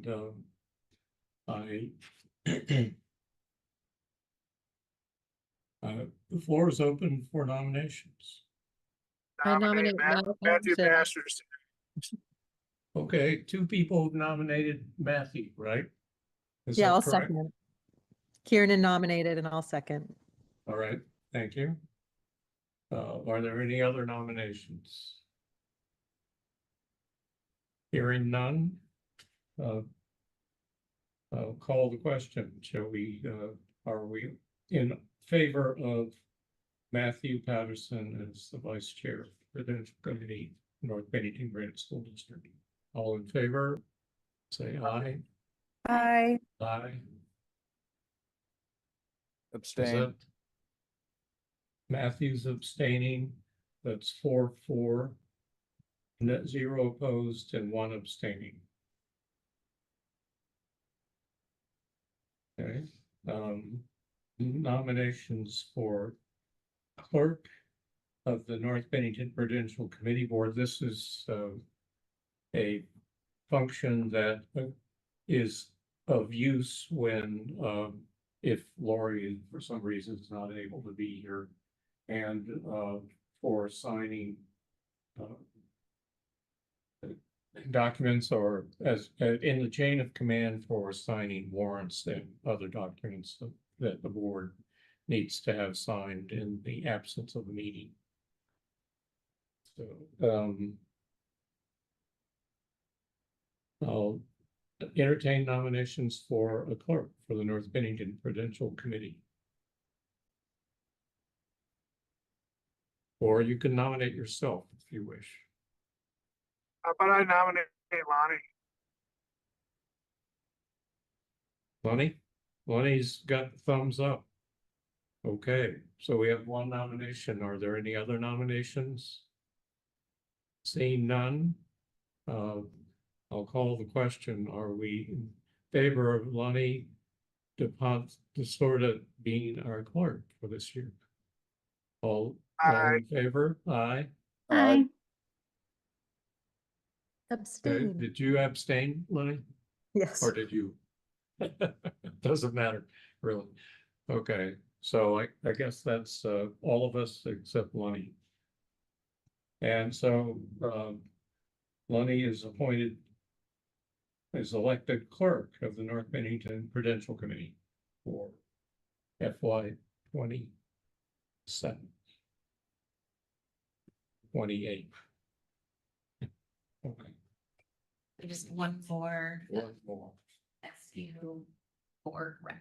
And I the floor is open for nominations. I nominate Matthew Malcolm. Masters. Okay, two people have nominated Matthew, right? Is Yeah, that I'll correct? second it. Kieran nominated and I'll second. All right, thank you. Are there any other nominations? Hearing none. I'll call the question. Shall we, are we in favor of Matthew Patterson as the vice chair for the committee, North Bennington Granite School District? All in favor, say aye. Aye. Aye. Is Abstain. that Matthew's abstaining? That's 4-4. Net 0 opposed and 1 abstaining. Okay. Nominations for clerk of the North Bennington Prudential Committee Board. This is a function that is of use when if Lori for some reason is not able to be here, and for signing documents, or as in the chain of command for signing warrants and other documents that the board needs to have signed in the absence of a meeting. So I'll entertain nominations for a clerk for the North Bennington Prudential Committee. Or you can nominate yourself if you wish. How about I nominate Lonnie? Lonnie? Lonnie's got the thumbs up. Okay, so we have one nomination. Are there any other nominations? Seeing none, I'll call the question. Are we in favor of Lonnie DuPont DeSorda being our clerk for this year? All in favor? Aye. Aye. Okay, Abstain. did you abstain, Lenny? Yes. Or did you? Doesn't matter, really. Okay, so I guess that's all of us except Lenny. And so Lenny is appointed, is elected clerk of the North Bennington Prudential Committee for FY 27, 28. Okay. Just one more One more. SU board rep.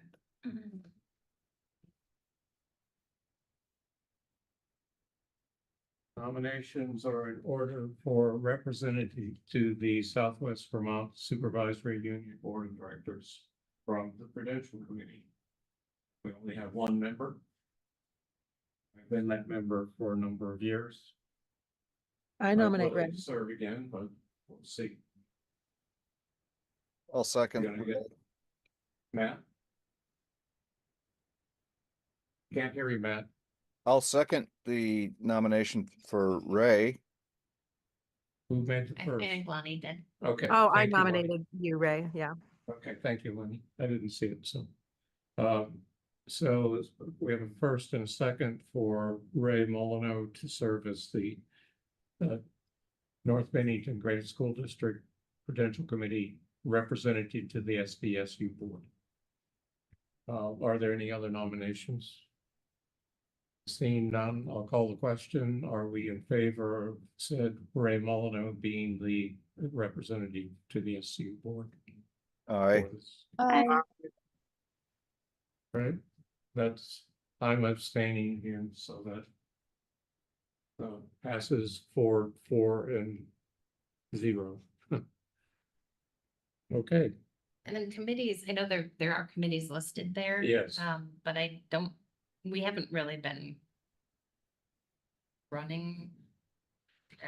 Nominations are in order for representative to the Southwest Vermont Supervisory Union Board of Directors from the Prudential Committee. We only have one member. I've been that member for a number of years. I nominate I'd like Red. to serve again, but we'll see. I'll second. Gonna get Matt? Can't hear you, Matt. I'll second the nomination for Ray. Who made the I first? think Lonnie did. Okay. Oh, I thank you, Lonnie. nominated you, Ray. Yeah. Okay, thank you, Lenny. I didn't see it, so. So we have a first and a second for Ray Molyneux to serve as the North Bennington Granite School District Prudential Committee representative to the SBSU board. Are there any other nominations? Seeing none, I'll call the question. Are we in favor of said Ray Molyneux being the representative to the SU board? Aye. Aye. Right, that's, I'm abstaining here, so that passes 4-4 and 0. Okay, And then committees, I know there are committees listed there. yes, But we haven't really been running.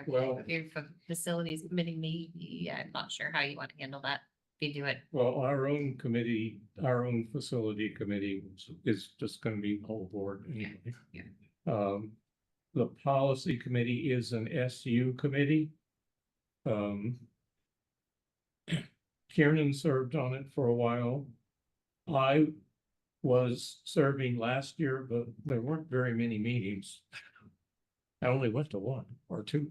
Well- If a facilities committee, maybe, I'm not sure how you want to handle that. If you do it. well, our own committee, our own facility committee is just gonna be the whole board anyway. Yeah. The policy committee is an SU committee. Kieran served on it for a while. I was serving last year, but there weren't very many meetings. I only went to one or two.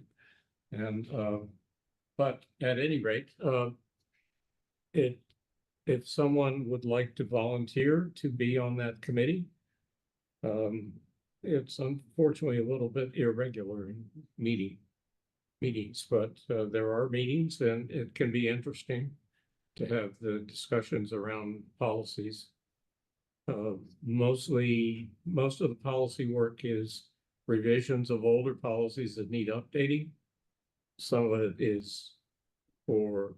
And, but at any rate, if someone would like to volunteer to be on that committee, it's unfortunately a little bit irregular in meetings, but there are meetings and it can be interesting to have the discussions around policies. Most of the policy work is revisions of older policies that need updating. Some of it is for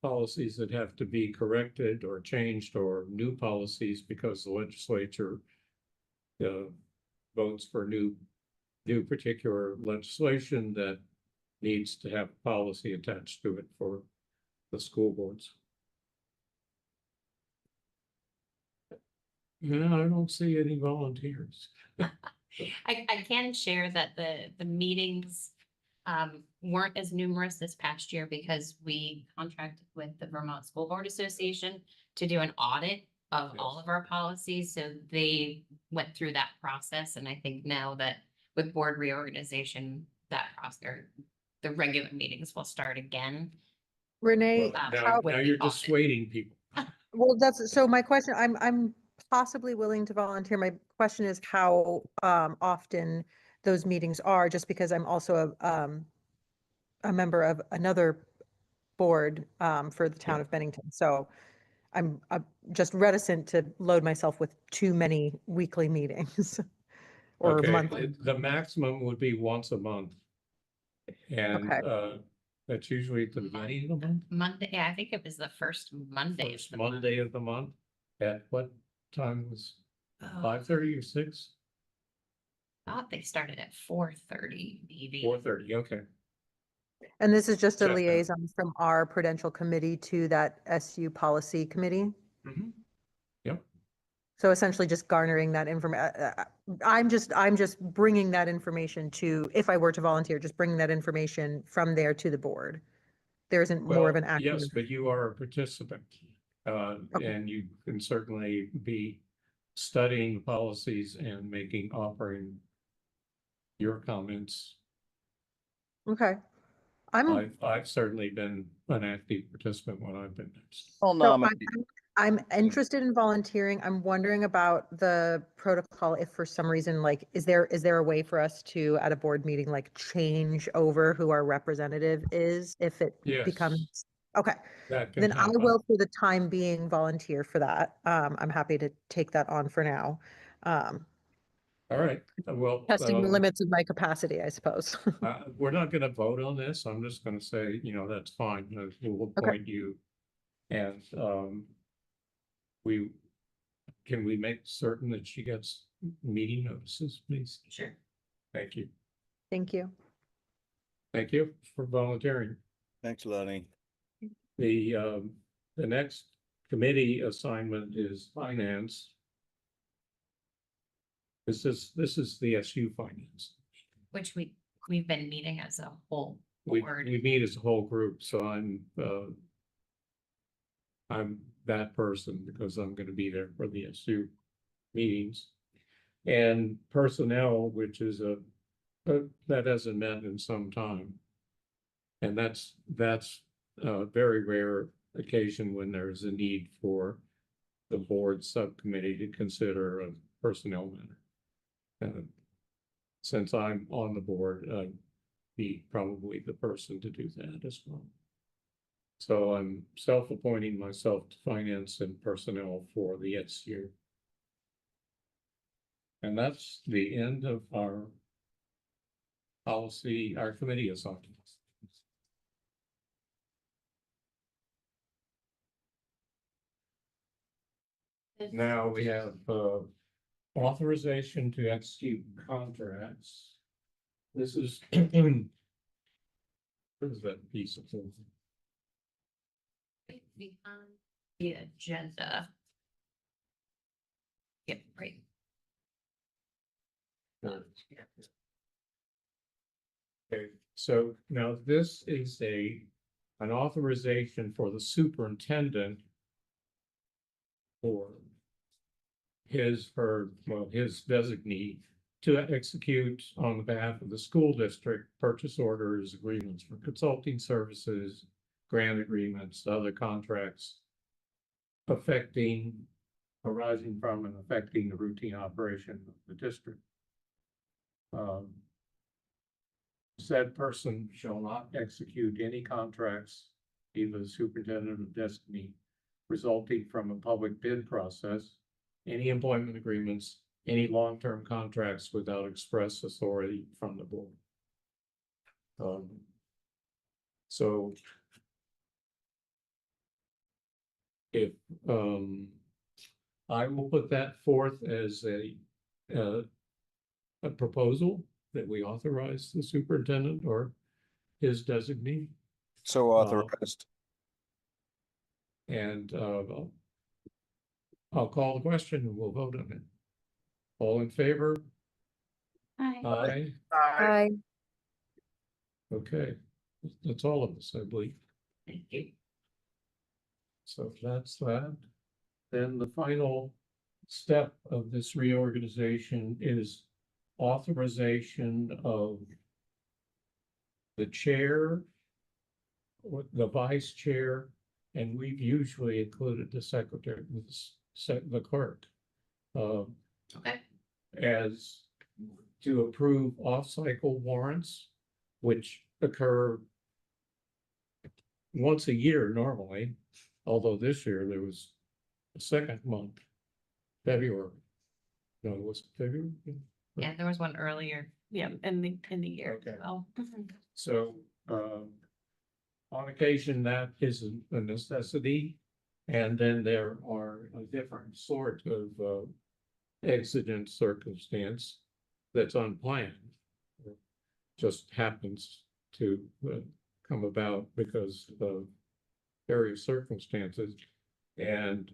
policies that have to be corrected or changed, or new policies because the legislature votes for new particular legislation that needs to have policy attached to it for the school boards. Yeah, I don't see any volunteers. I can share that the meetings weren't as numerous this past year because we contracted with the Vermont School Board Association to do an audit of all Yes. of our policies. So they went through that process. And I think now that with board reorganization, that process, or the regular meetings will start again. Renee, Well, how, now you're dissuading people. well, that's, so my question, I'm possibly willing to volunteer. My question is how often those meetings are, just because I'm also a member of another board for the town of Bennington. So I'm just reticent to load myself with too many weekly meetings or Okay, monthly. the maximum would be once a month. And Okay. that's usually at the beginning of the month, Monday, yeah, I think it was the first Monday. of first the month. Monday of the month. At what time was Oh, 5:30 or 6? I thought they started at 4:30, maybe. 4:30, okay. And this is just a Check that. liaison from our Prudential committee to that SU policy committee. Mhm. Yep, So essentially just garnering that information. I'm just bringing that information to, if I were to volunteer, just bringing that information from there to the board. There isn't more well, of an active. yes, but you are a participant. Okay. And you can certainly be studying the policies and offering your comments. Okay. I've certainly been an active participant when I've been. I'll So nominate, I'm interested in volunteering. I'm wondering about the protocol. If for some reason, like, is there a way for us to, at a board meeting, like change over who our representative is if it Yes. becomes, okay. That can Then I happen. will, for the time being, volunteer for that. I'm happy to take that on for now. All right, well, Testing the limits of my capacity, I suppose. we're not gonna vote on this. I'm just gonna say, that's fine. We'll appoint you. And, can we make certain that she gets meeting notices, please? Sure. Thank you. Thank you. Thank you for volunteering. thanks, Lenny. The next committee assignment is finance. This is the SU finance. Which we've been meeting as a whole We board. meet as a whole group, so I'm that person because I'm gonna be there for the SU meetings. And personnel, which is that hasn't met in some time. And that's a very rare occasion when there's a need for the board subcommittee to consider a personnel matter. Since I'm on the board, I'd be probably the person to do that as well. So I'm self-appointing myself to finance and personnel for the SU. And that's the end of our policy, our committee assignments. Now we have authorization to execute contracts. This is where's that piece of thing? Behind the agenda. Yep, right. Okay, so now this is a an authorization for the superintendent or his designee to execute on behalf of the school district purchase orders, agreements for consulting services, grant agreements, other contracts arising from and affecting the routine operation of the district. Said person shall not execute any contracts, either the superintendent or designee, resulting from a public bid process, any employment agreements, any long-term contracts without express authority from the board. So if I will put that forth as a proposal that we authorize the superintendent or his designee. So authorized. And I'll call the question and we'll vote on it. All in favor? Hi. Aye. Aye. Okay, that's all of us, I believe. Thank you. So that's that. Then the final step of this reorganization is authorization of the chair, or the vice chair, and we've usually included the secretary, the clerk, Okay. as to approve off-cycle warrants, which occur once a year normally, although this year there was a second month, February. No, it was February. Yeah, there was one earlier, yeah, in the year. Okay. Oh. So, on occasion, that is a necessity. And then there are a different sort of exigent circumstance that's unplanned. Just happens to come about because of various circumstances. And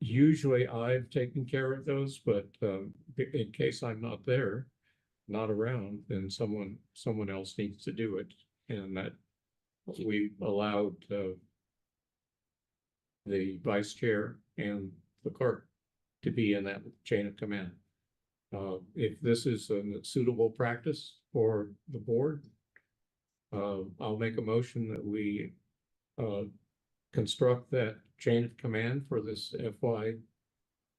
usually I've taken care of those, but in case I'm not there, not around, then someone else needs to do it. And that we allowed the vice chair and the clerk to be in that chain of command. If this is a suitable practice for the board, I'll make a motion that we construct that chain of command for this FY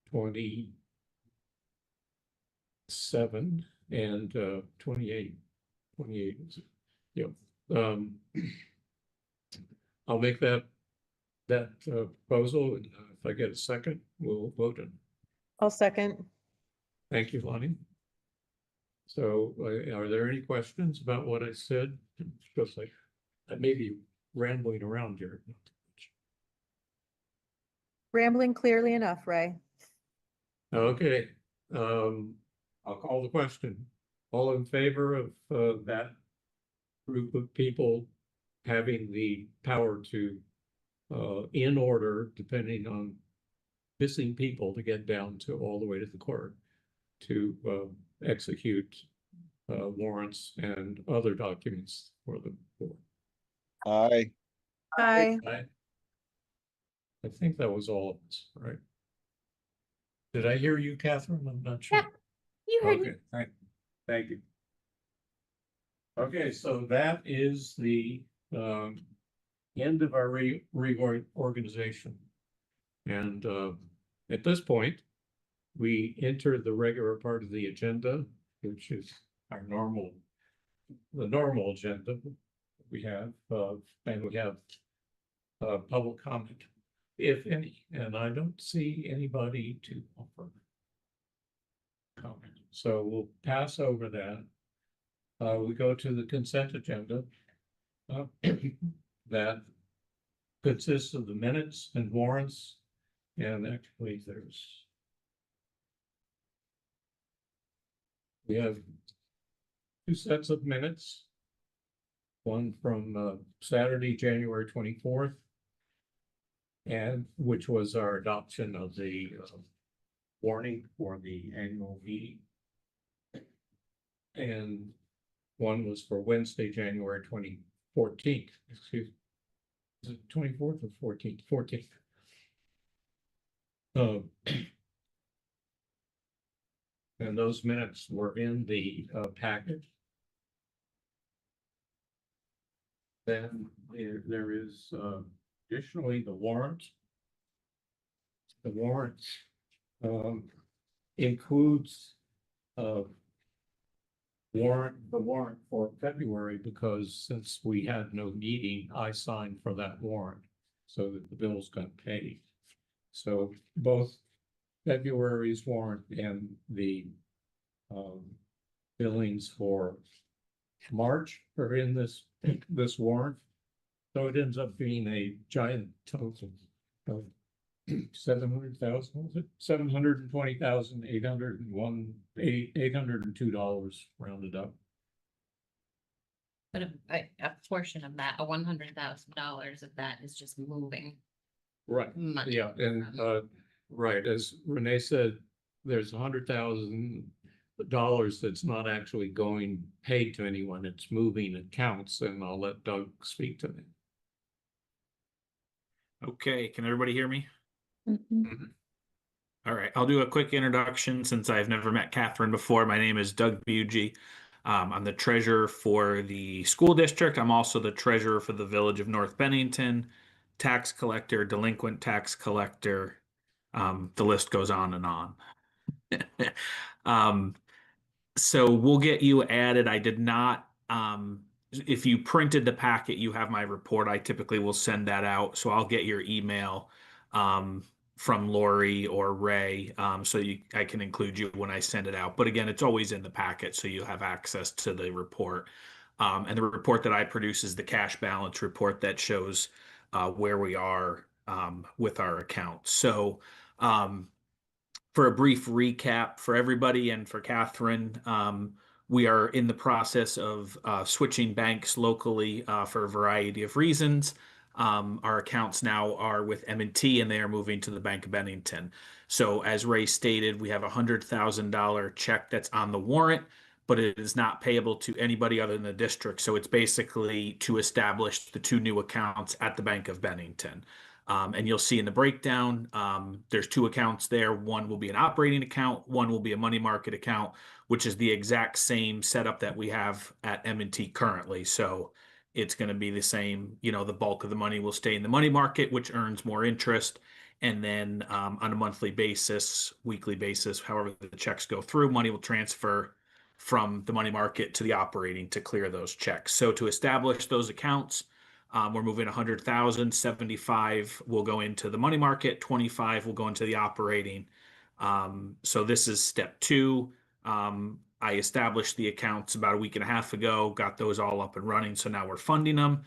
27 and 28. Yeah. I'll make that proposal, and if I get a second, we'll vote on it. I'll second. Thank you, Lonnie. So are there any questions about what I said? Because I may be rambling around here. Rambling clearly enough, Ray. Okay, I'll call the question. All in favor of that group of people having the power to, in order, depending on missing people to get down to all the way to the court, to execute warrants and other documents for the board? Aye. Aye. I think that was all of us, right? Did I hear you, Catherine? I'm not sure. Yeah, you heard me. Okay, thank you. Okay, so that is the end of our reorganization. And at this point, we enter the regular part of the agenda, which is our the normal agenda we have, and we have public comment, if any, and I don't see anybody to offer comment. So we'll pass over that. We go to the consent agenda that consists of the minutes and warrants, and actually we have two sets of minutes. One from Saturday, January 24th, and which was our adoption of the warning for the annual meeting. And One was for Wednesday, January 2014. Excuse me. Is it 24th or 14th? 14th. And those minutes were in the packet. Then there is additionally the warrant. The warrant includes the warrant for February, because since we had no meeting, I signed for that warrant so that the bills got paid. So both February's warrant and the billings for March are in this warrant. So it ends up being a giant total of 700,000, was it? $720,802 rounded up. But a portion of that, $100,000 of that is just moving Right. money. Yeah, and right, as Renee said, there's $100,000 that's not actually going paid to anyone, it's moving accounts, and I'll let Doug speak to that. Okay, can everybody hear me? Mhm. All right, I'll do a quick introduction since I've never met Catherine before. My name is Doug Bugie. I'm the treasurer for the school district. I'm also the treasurer for the village of North Bennington, tax collector, delinquent tax collector. The list goes on and on. So we'll get you added. I did not, if you printed the packet, you have my report. I typically will send that out. So I'll get your email from Lori or Ray, so I can include you when I send it out. But again, it's always in the packet, so you have access to the report. And the report that I produce is the cash balance report that shows where we are with our account. So for a brief recap for everybody and for Catherine, we are in the process of switching banks locally for a variety of reasons. Our accounts now are with M&T and they are moving to the Bank of Bennington. So as Ray stated, we have a $100,000 check that's on the warrant, but it is not payable to anybody other than the district. So it's basically to establish the two new accounts at the Bank of Bennington. And you'll see in the breakdown, there's two accounts there. One will be an operating account, one will be a money market account, which is the exact same setup that we have at M&T currently. So it's going to be the same, the bulk of the money will stay in the money market, which earns more interest. And then on a monthly basis, weekly basis, however the checks go through, money will transfer from the money market to the operating to clear those checks. So to establish those accounts, we're moving 100,000, 75 will go into the money market, 25 will go into the operating. So this is step two. I established the accounts about a week and a half ago, got those all up and running. So now we're funding them.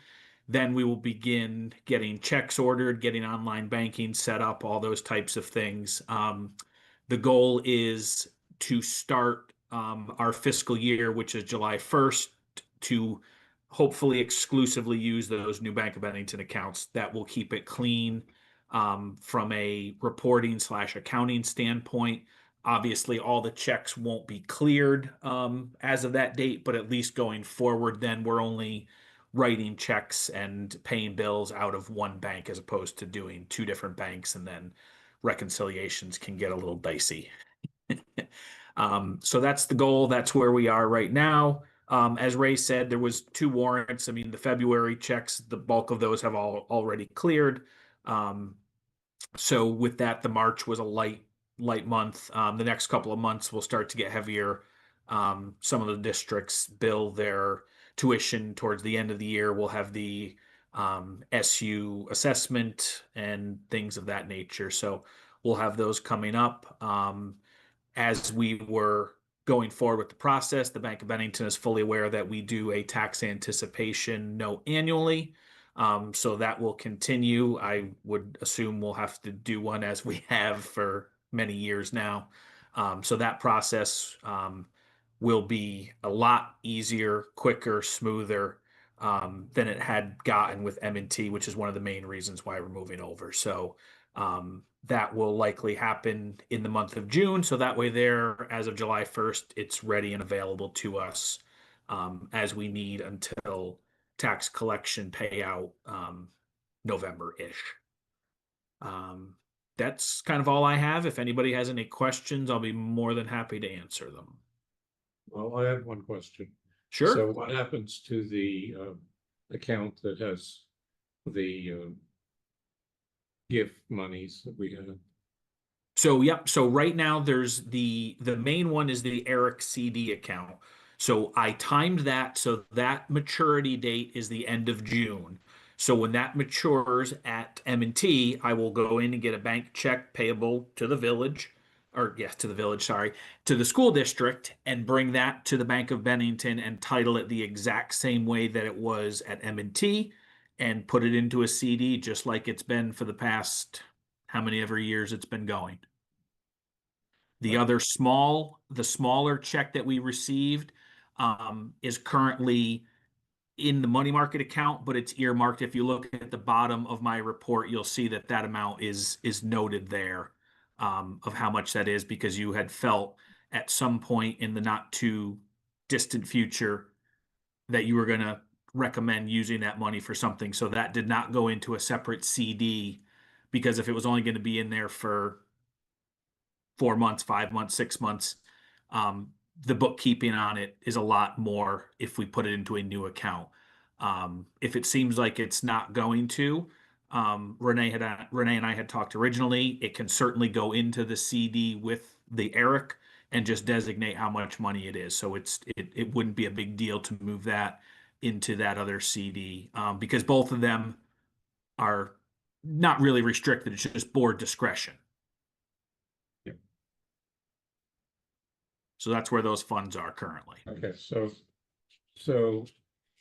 Then we will begin getting checks ordered, getting online banking set up, all those types of things. The goal is to start our fiscal year, which is July 1st, to hopefully exclusively use those new Bank of Bennington accounts. That will keep it clean from a reporting / accounting standpoint. Obviously, all the checks won't be cleared as of that date, but at least going forward, then we're only writing checks and paying bills out of one bank as opposed to doing two different banks, and then reconciliations can get a little dicey. So that's the goal. That's where we are right now. As Ray said, there was two warrants. I mean, the February checks, the bulk of those have already cleared. So with that, the March was a light month. The next couple of months will start to get heavier. Some of the districts bill their tuition towards the end of the year. We'll have the SU assessment and things of that nature. So we'll have those coming up. As we were going forward with the process, the Bank of Bennington is fully aware that we do a tax anticipation note annually. So that will continue. I would assume we'll have to do one as we have for many years now. So that process will be a lot easier, quicker, smoother than it had gotten with M&T, which is one of the main reasons why we're moving over. So that will likely happen in the month of June. So that way there, as of July 1st, it's ready and available to us as we need until tax collection payout, November-ish. That's kind of all I have. If anybody has any questions, I'll be more than happy to answer them. Well, I have one question. Sure. So what happens to the account that has the gift monies that we have? So, yep. So right now there's the main one is the Eric CD account. So I timed that. So that maturity date is the end of June. So when that matures at M&T, I will go in and get a bank check payable to the village, or yes, to the village, sorry, to the school district, and bring that to the Bank of Bennington and title it the exact same way that it was at M&T and put it into a CD just like it's been for the past how many ever years it's been going. The other the smaller check that we received is currently in the money market account, but it's earmarked. If you look at the bottom of my report, you'll see that that amount is noted there of how much that is, because you had felt at some point in the not too distant future that you were going to recommend using that money for something. So that did not go into a separate CD, because if it was only going to be in there for 4 months, 5 months, 6 months, the bookkeeping on it is a lot more if we put it into a new account. If it seems like it's not going to, Renee and I had talked originally, it can certainly go into the CD with the Eric and just designate how much money it is. So it wouldn't be a big deal to move that into that other CD, because both of them are not really restricted. It's just board discretion. Yep. So that's where those funds are currently. Okay, so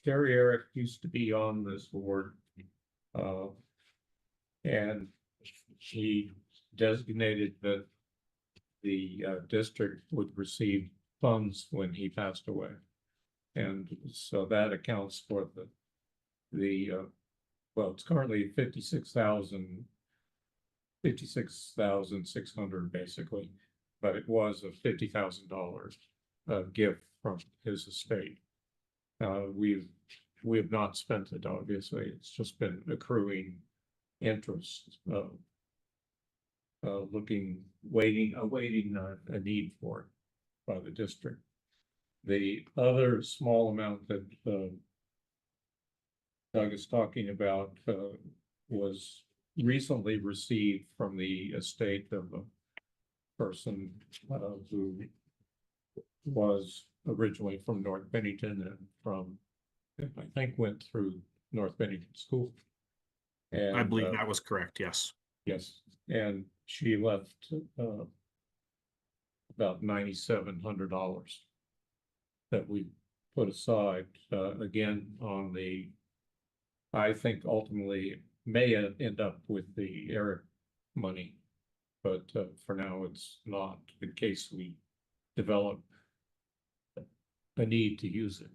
Terry Eric used to be on this board. And she designated that the district would receive funds when he passed away. And so that accounts for well, it's currently 56,600 basically, but it was a $50,000 gift from his estate. We have not spent it, obviously. It's just been accruing interest, awaiting a need for it by the district. The other small amount that Doug is talking about was recently received from the estate of a person who was originally from North Bennington and I think went through North Bennington School. And I believe that was correct. Yes. yes, and she left about $9,700 that we put aside again on the. I think ultimately may end up with the Eric money, but for now it's not, in case we develop a need to use it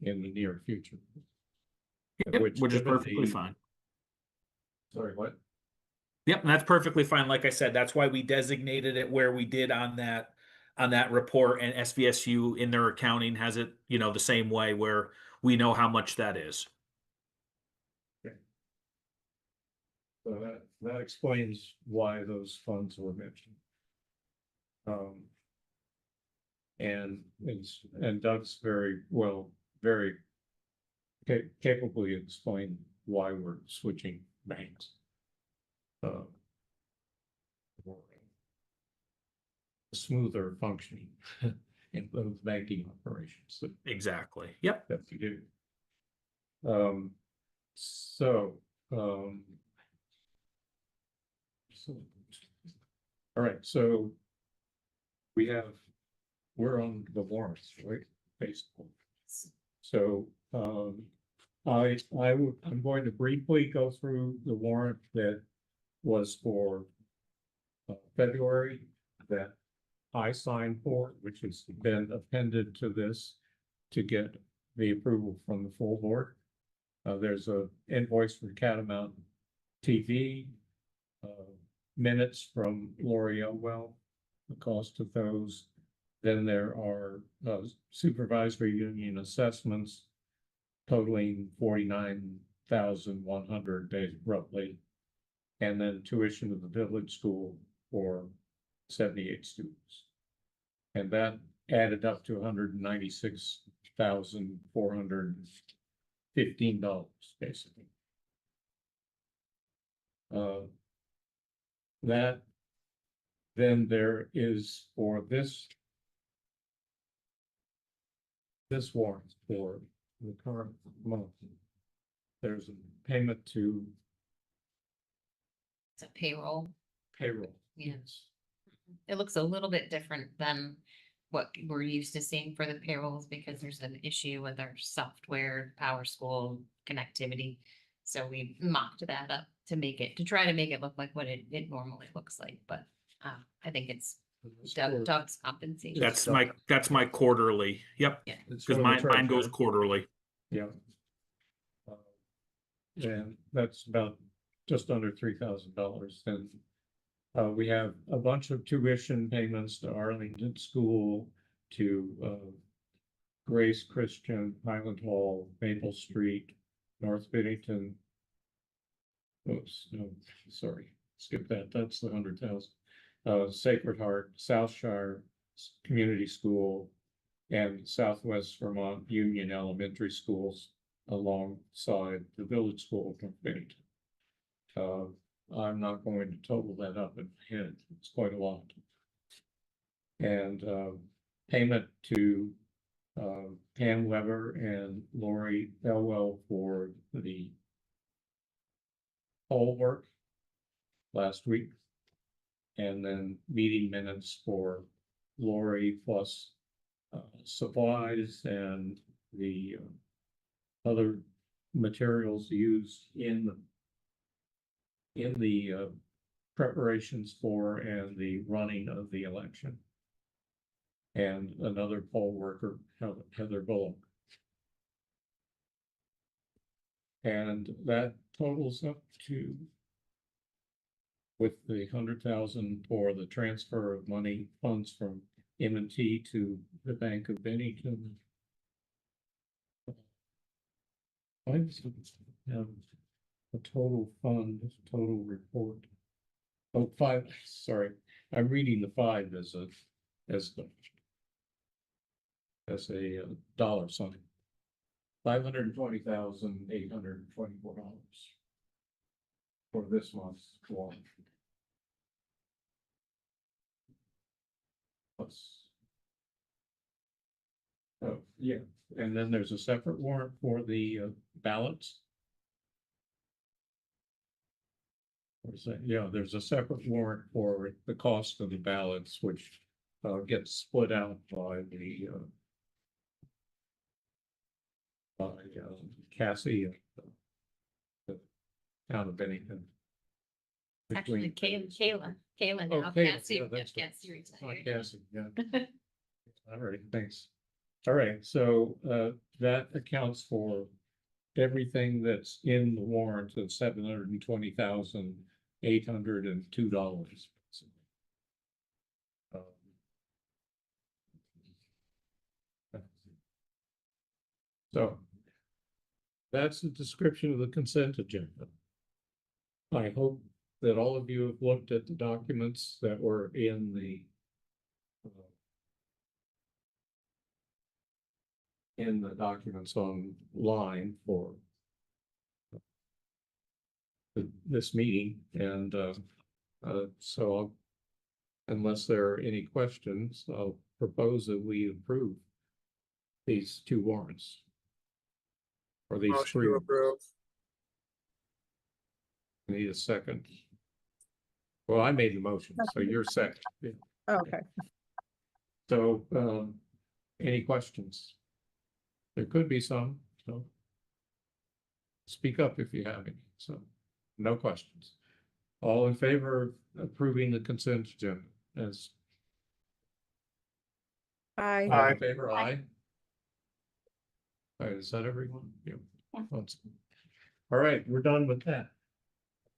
in the near future. Yep, which is perfectly fine. Sorry, what? Yep, and that's perfectly fine. Like I said, that's why we designated it where we did on that report, and SVSU in their accounting has it, the same way, where we know how much that is. Okay. So that explains why those funds were mentioned. And Doug's very capably explained why we're switching banks. Smoother functioning in those banking operations Exactly. Yep. that we do. All right, so we're on the warrants, right? Basically. So, I'm going to briefly go through the warrant that was for February that I signed for, which has been appended to this to get the approval from the full board. There's a invoice for Catamount TV, minutes from Lori Elwell, the cost of those, Then there are supervisory union assessments totaling 49,100 roughly. And then tuition of the village school for 78 students. And that added up to $196,415, basically. That then there is for this warrant for the current month. There's a payment to It's a payroll. payroll. Yes. It looks a little bit different than what we're used to seeing for the payrolls because there's an issue with our software, Power School connectivity. So we mocked that up to try to make it look like what it normally looks like, but I think it's Doug's compensation. That's my quarterly. Yep. Yeah. Because mine goes quarterly. Yeah. And that's about just under $3,000. And we have a bunch of tuition payments to Arlington School, to Grace Christian, Highland Hall, Maple Street, North Bennington. Oops, no, sorry, skip that. That's the 100,000. Sacred Heart, Southshire Community School, and Southwest Vermont Union Elementary Schools alongside the Village School of Bennington. I'm not going to total that up in my head. It's quite a lot. And payment to Pam Weber and Lori Elwell for the poll work last week. And then meeting minutes for Lori plus supplies and the other materials used in the preparations for and the running of the election. And another poll worker, Heather Bullock. And that totals up to, with the 100,000 for the transfer of money funds from M&T to the Bank of Bennington. I just have a total fund, total report. Oh, five, sorry, I'm reading the 5 as a dollar sign. $520,824 for this month's warrant. Plus. Oh, yeah, and then there's a separate warrant for the ballots. Yeah, there's a separate warrant for the cost of the ballots, which gets split out by the Cassie at the town of Bennington. Actually, Kayla Oh, now, Kayla, Cassie, yeah, that's right. Cassie Oh, retired. Cassie, yeah. All right, thanks. All right, so that accounts for everything that's in the warrant of $720,802. So that's the description of the consent agenda. I hope that all of you have looked at the documents that were in the documents online for this meeting, and so unless there are any questions, I'll propose that we approve these 2 warrants. Or these Motion 3. to approve. Need a second. Well, I made the motion, so you're second. Yeah. Okay. So, any questions? There could be some, so speak up if you have any. So, no questions. All in favor of approving the consent agenda? As Aye. all in favor, aye. All right, is that everyone? Yeah. All right, we're done with that.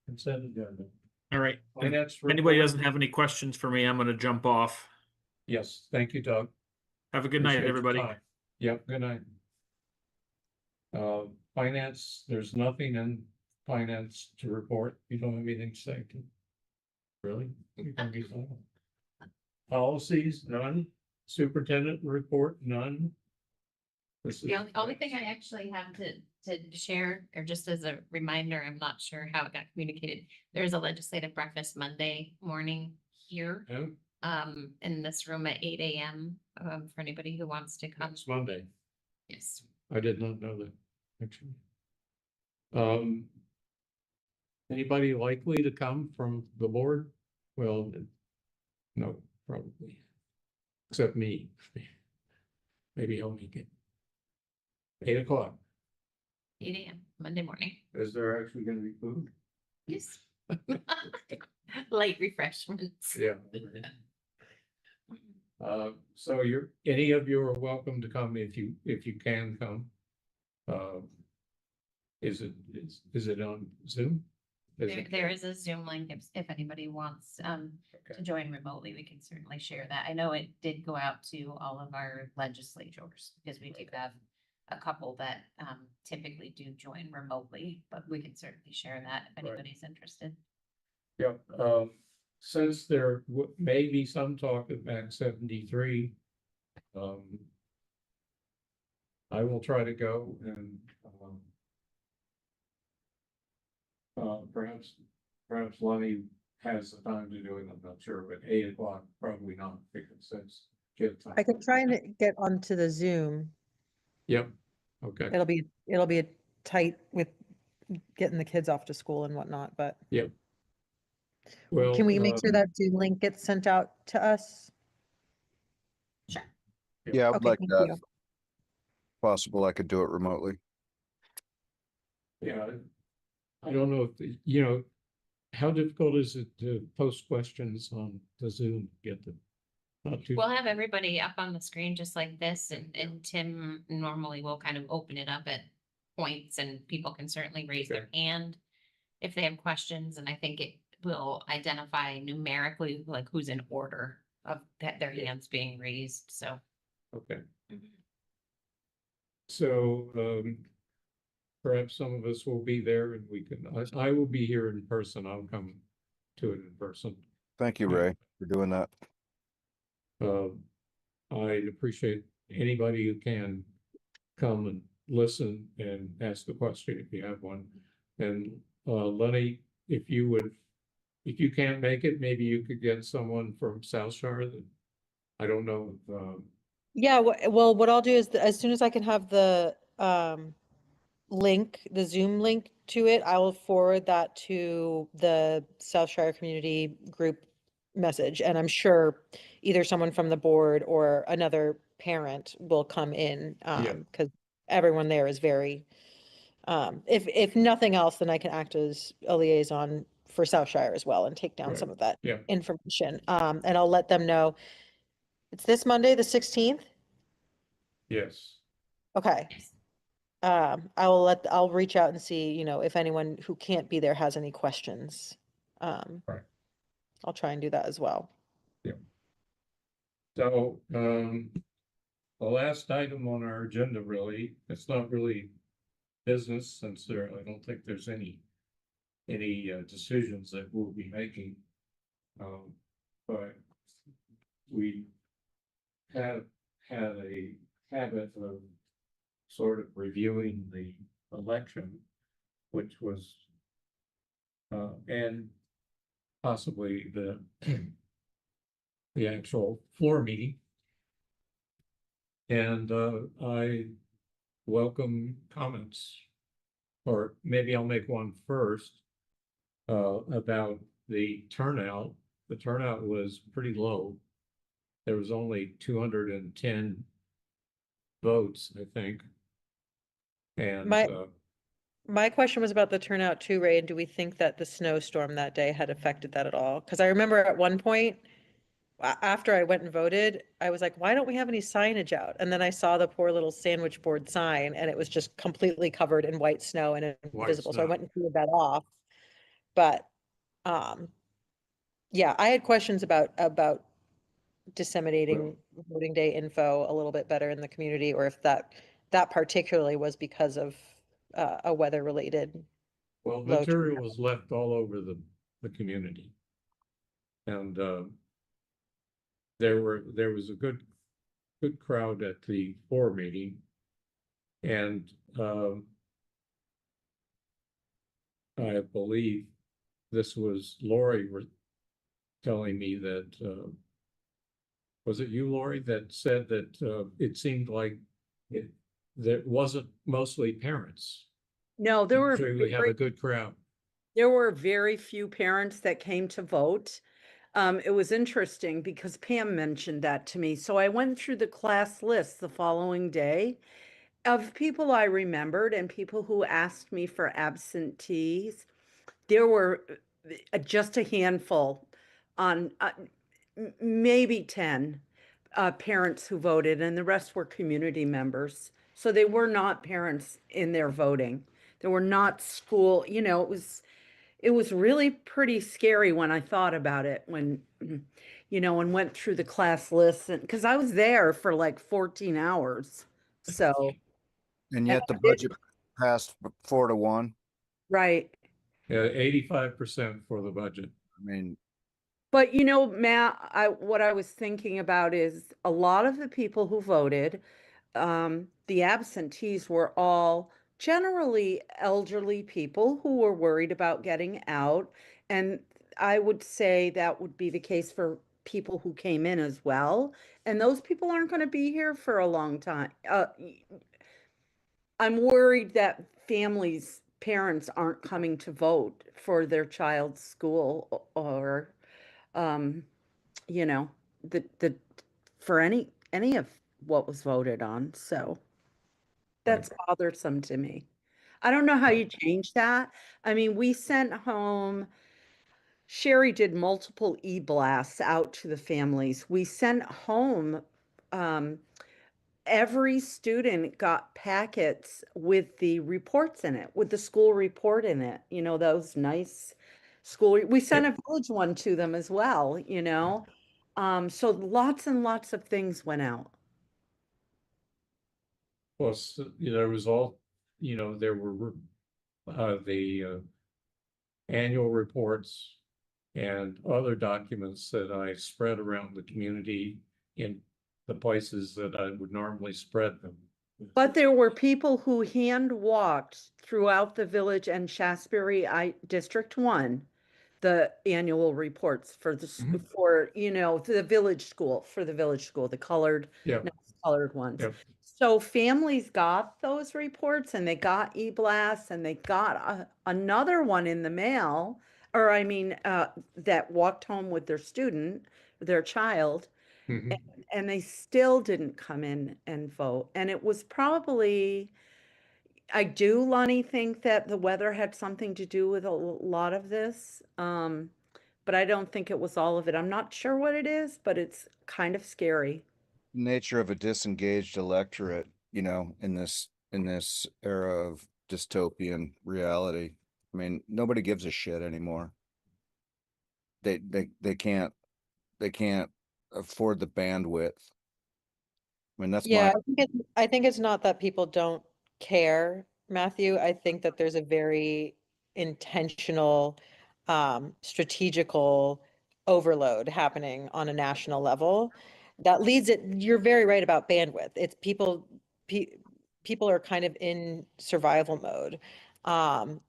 Consent agenda. All right. If Finance anybody report. doesn't have any questions for me, I'm going to jump off. Yes, thank you, Doug. Have a good night, Appreciate your everybody. time. Yep, good night. Finance, there's nothing in finance to report. You don't have anything to say to? Really? You can be silent. Policies, none. Superintendent report, none. This is- The only thing I actually have to share, or just as a reminder, I'm not sure how it got communicated. There's a legislative breakfast Monday morning here, Yeah, in this room at 8 AM, for anybody who wants to come. it's Monday. Yes. I did not know that, actually. Anybody likely to come from the board? Well, no, probably. Except me. Maybe I'll make it. 8 o'clock. 8 AM, Monday morning. Is there actually gonna be food? Yes. Light refreshments. Yeah. So any of you are welcome to come if you can come. Is it on Zoom? Is it- There is a Zoom link if anybody wants to Okay. join remotely, we can certainly share that. I know it did go out to all of our legislators because we do have a couple that typically do join remotely, but we can certainly share that if Right. anybody's interested. Yep, since there may be some talk of Act 73. I will try to go and, perhaps Lenny has the time to do it, I'm not sure, but 8 o'clock, probably not, because that's kid time. I could try and get onto the Zoom. Yep, okay, It'll be tight with getting the kids off to school and whatnot, but yep. Well, can we make sure that Zoom link gets sent out to us? Sure. Yeah, I would Okay, like thank that. you. If possible, I could do it remotely. yeah, I don't know if, how difficult is it to post questions on the Zoom, get them? Not too, We'll have everybody up on the screen just like this, and Tim normally will kind of open it up at points, and people can certainly raise their hand if they have questions, and I think it will identify numerically like who's in order of that their hands being raised, so. okay. So, perhaps some of us will be there and we can, I will be here in person. I'll come to it in person. Thank you, Ray, for doing that. I'd appreciate anybody who can come and listen and ask the question if you have one. And, Lenny, if you can't make it, maybe you could get someone from South Shore that, I don't know, Yeah, well, what I'll do is as soon as I can have the link, the Zoom link to it, I will forward that to the South Shire Community Group message. And I'm sure either someone from the board or another parent will come in, Yeah. because everyone there is very, if nothing else, then I can act as a liaison for South Shire as well and take down Right. some of that yeah, information. And I'll let them know. It's this Monday, the 16th? yes. Okay. Yes. I'll reach out and see, if anyone who can't be there has any questions. Right. I'll try and do that as well. So, the last item on our agenda, really, it's not really business since I don't think there's any decisions that we'll be making. But we have had a habit of sort of reviewing the election, which was, and possibly the actual floor meeting. And I welcome comments, or maybe I'll make one first about the turnout. The turnout was pretty low. There was only 210 votes, I think. And My question was about the turnout too, Ray, and do we think that the snowstorm that day had affected that at all? Because I remember at one point, after I went and voted, I was like, why don't we have any signage out? And then I saw the poor little sandwich board sign and it was just completely covered in white snow and invisible. So I snow. went and cleared that off. But yeah, I had questions about disseminating voting day info a little bit better in the community, or if that particularly was because of a weather-related. Well, Low material was left all over the community. And there was a good crowd at the floor meeting. And I believe this was Lori were telling me that was it you, Lori, that said that it seemed like that wasn't mostly parents. No, Usually we have a good crowd. there were very few parents that came to vote. It was interesting because Pam mentioned that to me. So I went through the class list the following day of people I remembered and people who asked me for absentees. There were just a handful on maybe 10 parents who voted, and the rest were community members. So they were not parents in their voting. There were not school, it was really pretty scary when I thought about it, when, and went through the class list, and because I was there for like 14 hours. So, And yet the budget passed 4-1. right. Yeah, 85% for the budget. I mean, But Matt, what I was thinking about is a lot of the people who voted, the absentees were all generally elderly people who were worried about getting out. And I would say that would be the case for people who came in as well. And those people aren't going to be here for a long time. I'm worried that parents aren't coming to vote for their child's school or you know, the for any of what was voted on. So that's bothersome to me. I don't know how you change that. I mean, we sent home, Sherry did multiple e-blasts out to the families. We sent home, every student got packets with the reports in it, with the school report in it, those nice school, we sent a village one to them as well, so lots and lots of things went out. Plus, there was all, there were the annual reports and other documents that I spread around the community in the places that I would normally spread them. But there were people who hand walked throughout the village and Shasberry District 1, the annual reports for the village school, the colored, Yeah. nice colored ones. Yep. So families got those reports and they got e-blasts and they got another one in the mail, or that walked home with their child. Mhm. And they still didn't come in and vote. And it was probably, I do, Lonnie, think that the weather had something to do with a lot of this. But I don't think it was all of it. I'm not sure what it is, but it's kind of scary. nature of a disengaged electorate, in this era of dystopian reality. I mean, nobody gives a shit anymore. They can't afford the bandwidth. I mean, that's Yeah, my I think it's not that people don't care, Matthew. I think that there's a very intentional, strategical overload happening on a national level that leads it. You're very right about bandwidth. It's people are kind of in survival mode.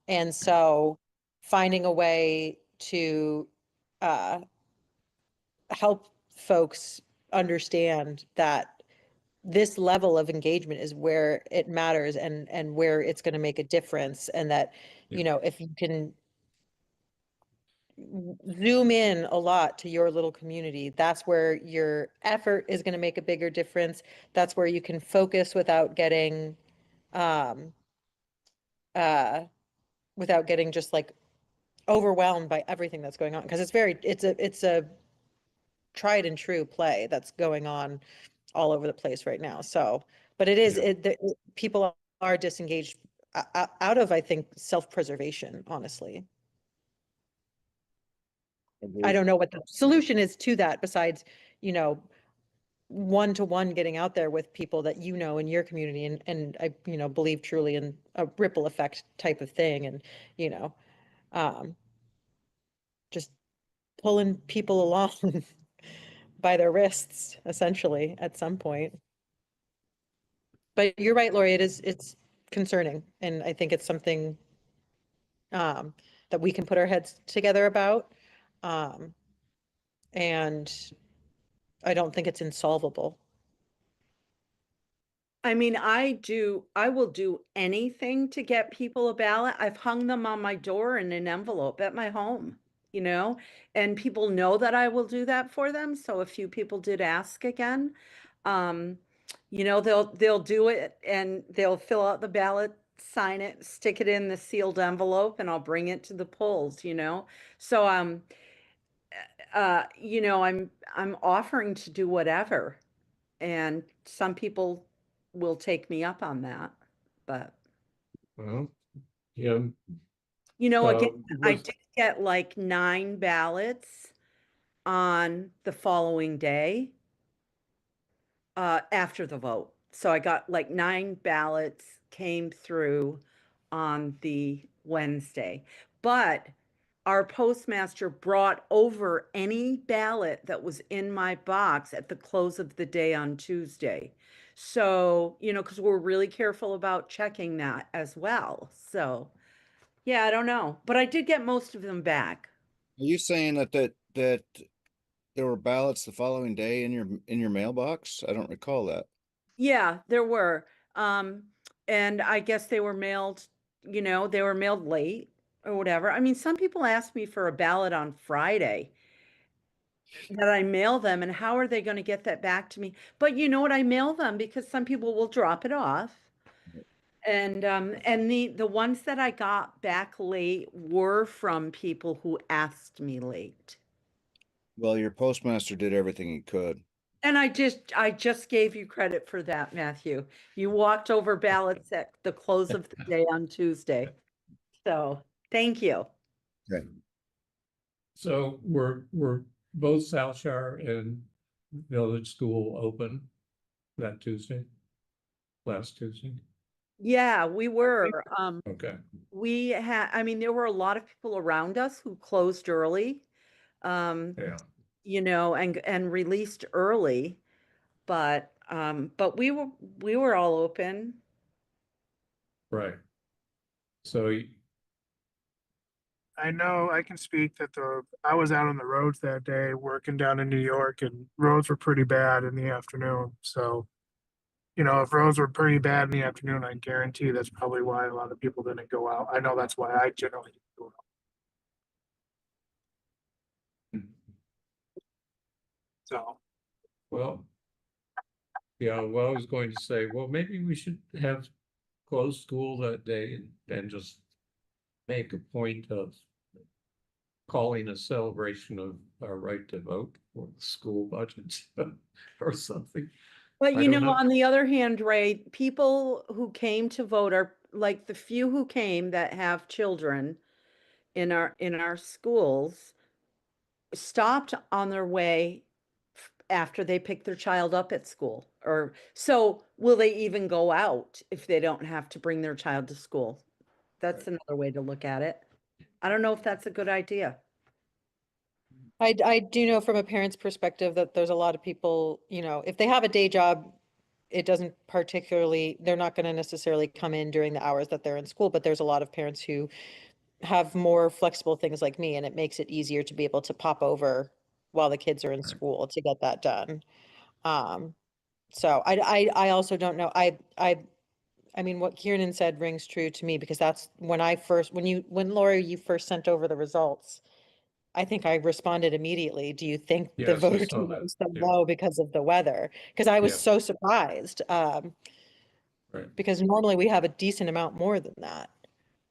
And so finding a way to help folks understand that this level of engagement is where it matters and where it's going to make a difference, and that, if you can zoom in a lot to your little community, that's where your effort is going to make a bigger difference. That's where you can focus without getting just like overwhelmed by everything that's going on, because it's a tried and true play that's going on all over the place right now. So, but people are disengaged out of, I think, self-preservation, honestly. I don't know what the solution is to that besides, one-to-one getting out there with people that you know in your community, and I, believe truly in a ripple effect type of thing, and, um, just pulling people along by their wrists, essentially, at some point. But you're right, Lori, it's concerning, and I think it's something that we can put our heads together about. Um, and I don't think it's insolvable. I mean, I will do anything to get people a ballot. I've hung them on my door in an envelope at my home, and people know that I will do that for them. So a few people did ask again. Um, they'll do it and they'll fill out the ballot, sign it, stick it in the sealed envelope, and I'll bring it to the polls. So I'm offering to do whatever. And some people will take me up on that, but Well, yeah, again, I was, did get like 9 ballots on the following day, after the vote. So I got like 9 ballots came through on the Wednesday, but our postmaster brought over any ballot that was in my box at the close of the day on Tuesday. So, because we're really careful about checking that as well. So, yeah, I don't know, but I did get most of them back. Are you saying that there were ballots the following day in your mailbox? I don't recall that. Yeah, there were. Um, and I guess they were mailed late or whatever. I mean, some people asked me for a ballot on Friday that I mail them, and how are they going to get that back to me? But you know what? I mail them because some people will drop it off. And the ones that I got back late were from people who asked me late. Well, your postmaster did everything he could. And I just gave you credit for that, Matthew. You walked over ballots at the close of the day on Tuesday. So, thank you. Okay. so we're both South Shore and Village School open that Tuesday? Last Tuesday? Yeah, we were. Okay, I mean, there were a lot of people around us who closed early, um, yeah, and released early, but we were all open. right. So, I know I can speak that I was out on the roads that day working down in New York and roads were pretty bad in the afternoon. So, if roads were pretty bad in the afternoon, I guarantee that's probably why a lot of people didn't go out. I know that's why I generally didn't go out. So, well, yeah, well, I was going to say, well, maybe we should have closed school that day and just make a point of calling a celebration of our right to vote for the school budget or something. But I don't know. on the other hand, Ray, people who came to vote are like the few who came that have children in our schools stopped on their way after they picked their child up at school. Or so will they even go out if they don't have to bring their child to school? That's another way to look at it. I don't know if that's a good idea. I do know from a parent's perspective that there's a lot of people, if they have a day job, it doesn't particularly, they're not going to necessarily come in during the hours that they're in school, but there's a lot of parents who have more flexible things like me, and it makes it easier to be able to pop over while the kids are in school to get that done. Um, so I also don't know. I mean, what Kieran said rings true to me, because that's when Laura, you first sent over the results, I think I responded immediately. Do you think the Yes, I voter saw turnout that. was so Yeah. low because of the weather? Because I was Yeah. so surprised, Right, because normally we have a decent amount more than that.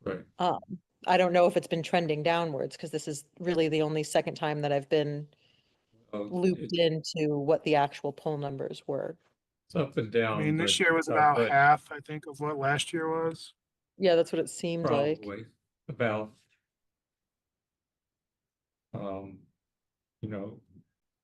right. Um, I don't know if it's been trending downwards, because this is really the only second time that I've been looped into what the actual poll numbers were. It's up and I down, mean, but, this year was about but half, I think, of what last year was. Yeah, that's what it seemed like. probably about, um, you know,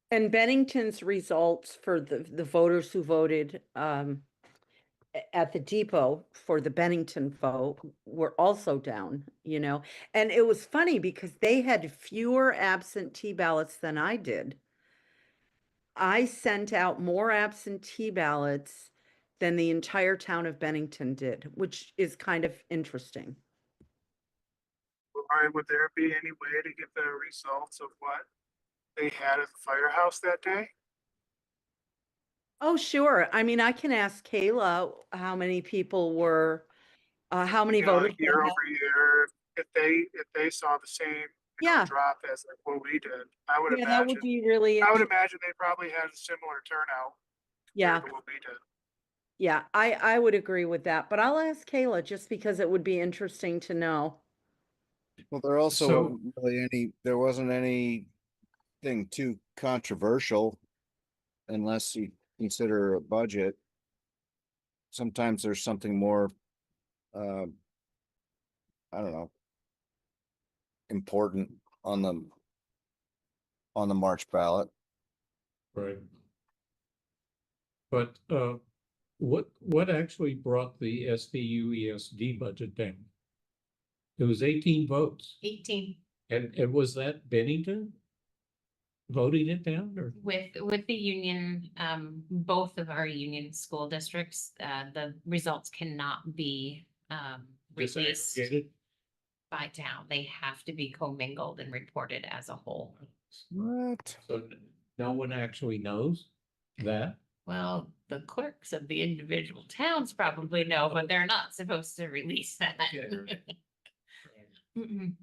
And Bennington's results for the voters who voted at the depot for the Bennington vote were also down, you know. And it was funny because they had fewer absentee ballots than I did. I sent out more absentee ballots than the entire town of Bennington did, which is kind of interesting. All right, would there be any way to get the results of what they had at the firehouse that day? Oh, sure. I mean, I can ask Kayla how many people were, how many You know, voters like they year had. over year, if they saw the same, Yeah, drop as like what we did, I would yeah, that would imagine, be really, I would imagine they probably had a similar turnout yeah, compared to what we did. yeah, I would agree with that, but I'll ask Kayla just because it would be interesting to know. Well, there also So- wasn't really there wasn't anything too controversial unless you consider a budget. Sometimes there's something more, I don't know, important on the March ballot. Right. But what actually brought the SVU ESD budget down? It was 18 votes. 18 And was that Bennington voting it down or? with the union, both of our union school districts, the results cannot be released Disaggregated? by town. They have to be commingled and reported as a whole. What? So no one actually knows that? Well, the clerks of the individual towns probably know, but they're not supposed to release that. Mm-mm.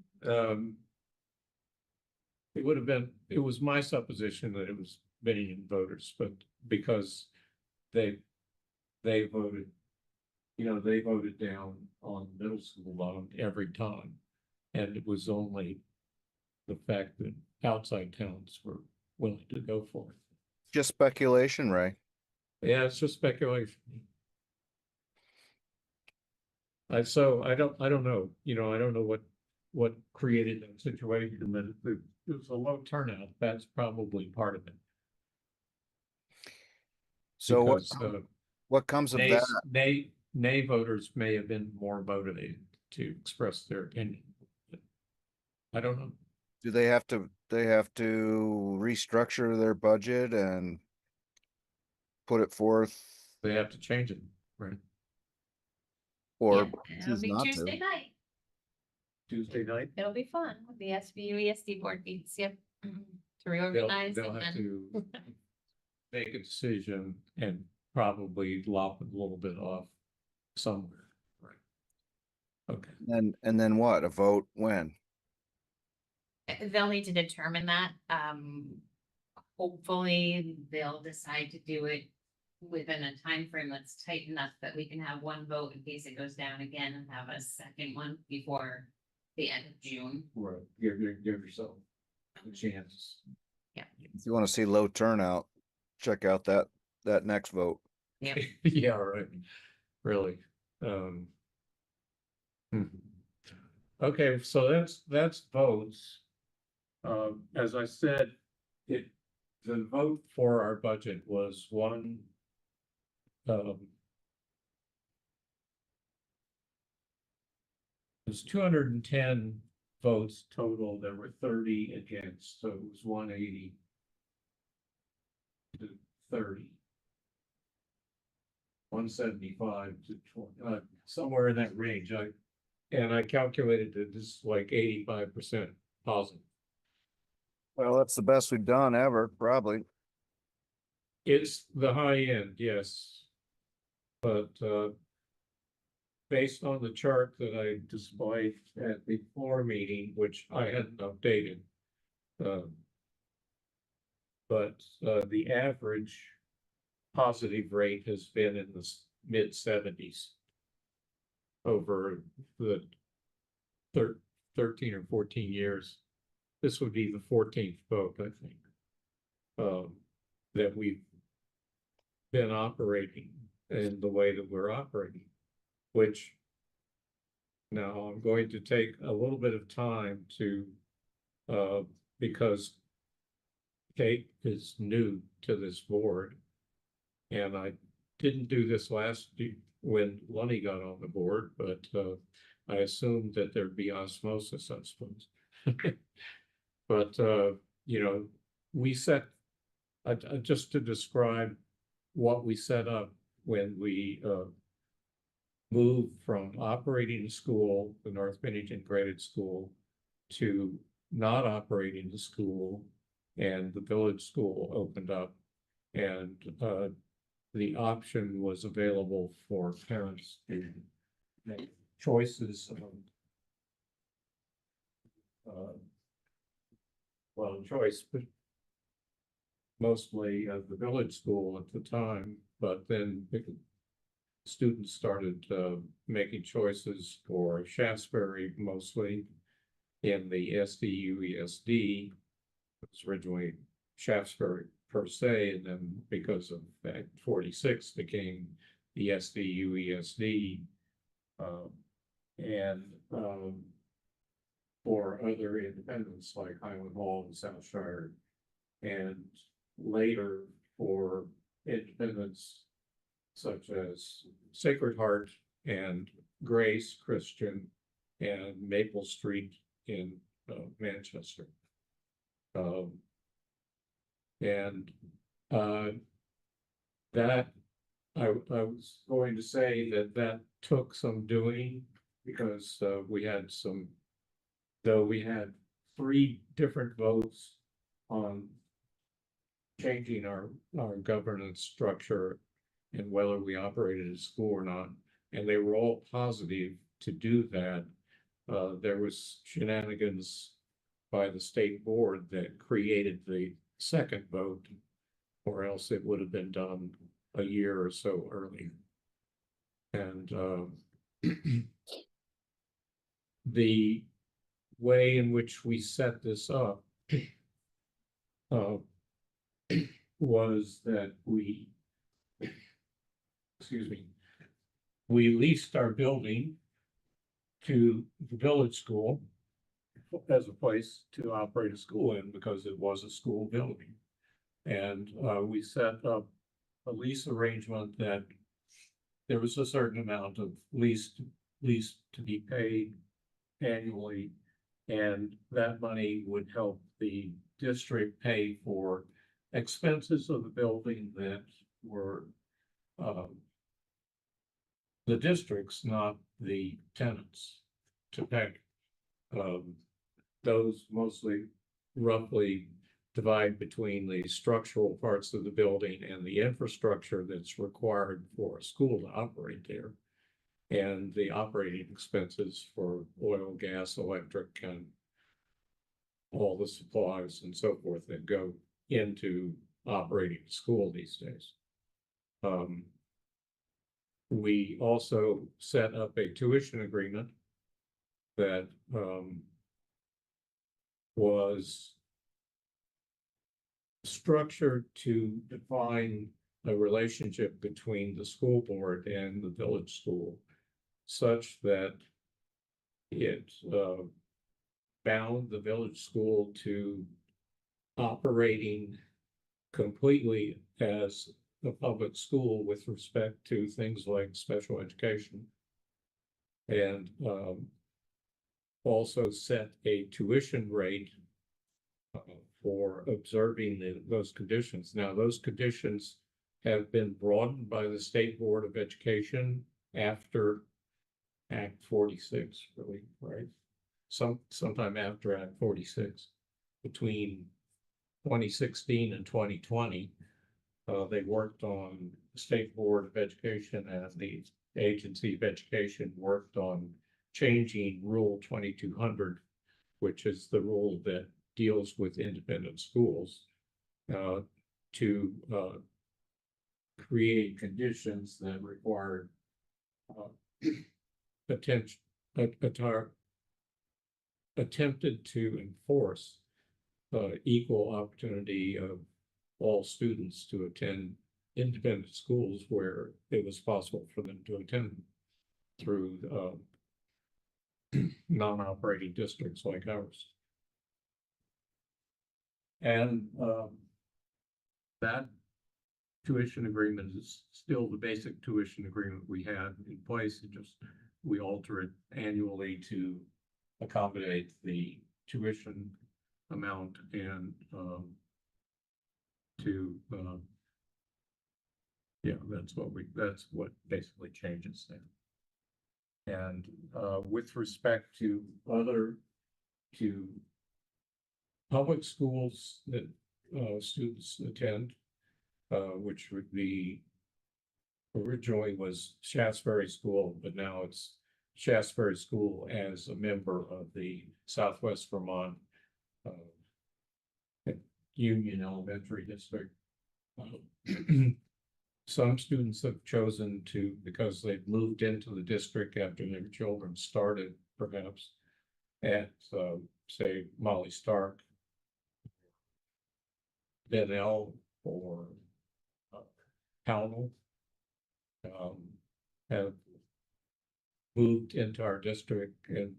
It was my supposition that it was Bennington voters, but because they voted, they voted down on middle school loan every time. And it was only the fact that outside towns were willing to go for it. Just speculation, Ray. Yeah, it's just speculation. So I don't know, I don't know what created that situation, but it was a low turnout. That's probably part of it. So Because, what comes of that? nay voters may have been more motivated to express their opinion. I don't know. Do they have to restructure their budget and put it forth, They have to change it, right? or Yeah, it'll choose be not Tuesday to? night. Tuesday night, It'll be fun with the SVU ESD board meets, yep. To they'll reorganize have and to make a decision and probably lop a little bit off somewhere, right? Okay. And then what? A vote when? they'll need to determine that. Hopefully they'll decide to do it within a time frame that's tight enough that we can have one vote in case it goes down again and have a second one before the end of June. Right, give yourself a chance. If you want to see low turnout, check out that next vote. Yep. Yeah, right, really. Hmm. Okay, so that's votes. As I said, the vote for our budget was one. It was 210 votes total. There were 30 against, so it was 180 to 30. 175 to 20, somewhere in that range. I calculated that this is like 85% positive. Well, that's the best we've done ever, probably. It's the high end, yes. But based on the chart that I displayed at the floor meeting, which I hadn't updated. But the average positive rate has been in the mid-70s over the 13 or 14 years. This would be the 14th vote, I think, that we've been operating in the way that we're operating, which now I'm going to take a little bit of time to, because Kate is new to this board. And I didn't do this when Lenny got on the board, but I assumed that there'd be osmosis, I suppose. But you know, we set, just to describe what we set up when we moved from operating the school, the North Bennington Graded School, to not operating the school, and the village school opened up, and the option was available for parents to make choices of well, choice, but mostly the village school at the time, but then students started making choices for Shaftesbury mostly in the SDU ESD. It was originally Shaftesbury per se, and then because of Act 46 became the SDU ESD, and for other independents like Highland Hall and Southshire, and later for independents such as Sacred Heart and Grace Christian and Maple Street in Manchester. And that I was going to say that took some doing, because we had some, though we had 3 different votes on changing our governance structure and whether we operated a school or not, and they were all positive to do that. There was shenanigans by the state board that created the second vote, or else it would have been done a year or so earlier. And the way in which we set this up was that we leased our building to the village school as a place to operate a school in, because it was a school building. And we set up a lease arrangement that there was a certain amount of lease to be paid annually, and that money would help the district pay for expenses of the building that were the district's, not the tenants, to pay. Those mostly roughly divide between the structural parts of the building and the infrastructure that's required for a school to operate there, and the operating expenses for oil, gas, electric, and all the supplies and so forth that go into operating a school these days. We also set up a tuition agreement that was structured to define a relationship between the school board and the village school, such that it bound the village school to operating completely as a public school with respect to things like special education, and also set a tuition rate for observing those conditions. Now, those conditions have been broadened by the State Board of Education after Act 46, really, right? Sometime after Act 46, between 2016 and 2020, they worked on the State Board of Education, and the Agency of Education worked on changing Rule 2200, which is the rule that deals with independent schools, to create conditions that require attempted to enforce equal opportunity of all students to attend independent schools where it was possible for them to attend through non-operating districts like ours. And that tuition agreement is still the basic tuition agreement we had in place. It just, we alter it annually to accommodate the tuition amount and, yeah, that's what basically changes there. And, with respect to public schools that, students attend, which would be, originally was Shaftesbury School, but now it's Shaftesbury School as a member of the Southwest Vermont Union Elementary District. Some students have chosen to, because they've moved into the district after their children started, perhaps, at, say, Molly Stark, Bennell, or Pownell, have moved into our district, and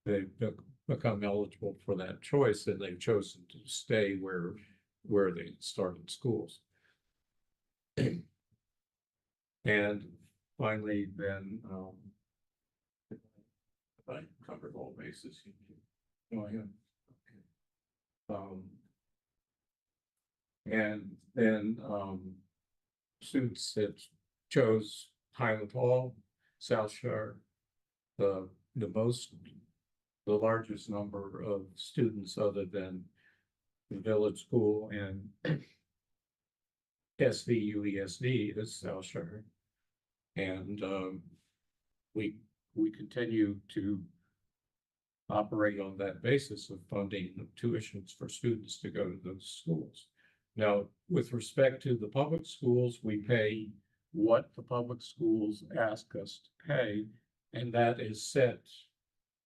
they've become eligible for that choice, and they've chosen to stay where they started schools. And finally, then, I covered all bases. No, I haven't. And then, students that chose Highland Hall, South Shore, the largest number of students other than the village school and SVUESD is South Shore. And, we continue to operate on that basis of funding tuitions for students to go to those schools. Now, with respect to the public schools, we pay what the public schools ask us to pay, and that is set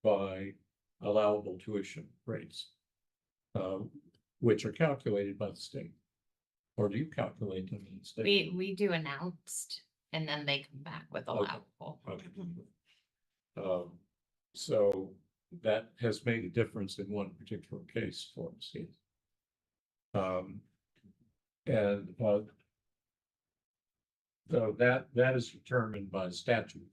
by allowable tuition rates, which are calculated by the state. Or do you calculate them in the state? We do announced, and then they come back with Okay. allowable. Okay. So that has made a difference in one particular case for us. Yes. And so that is determined by statute.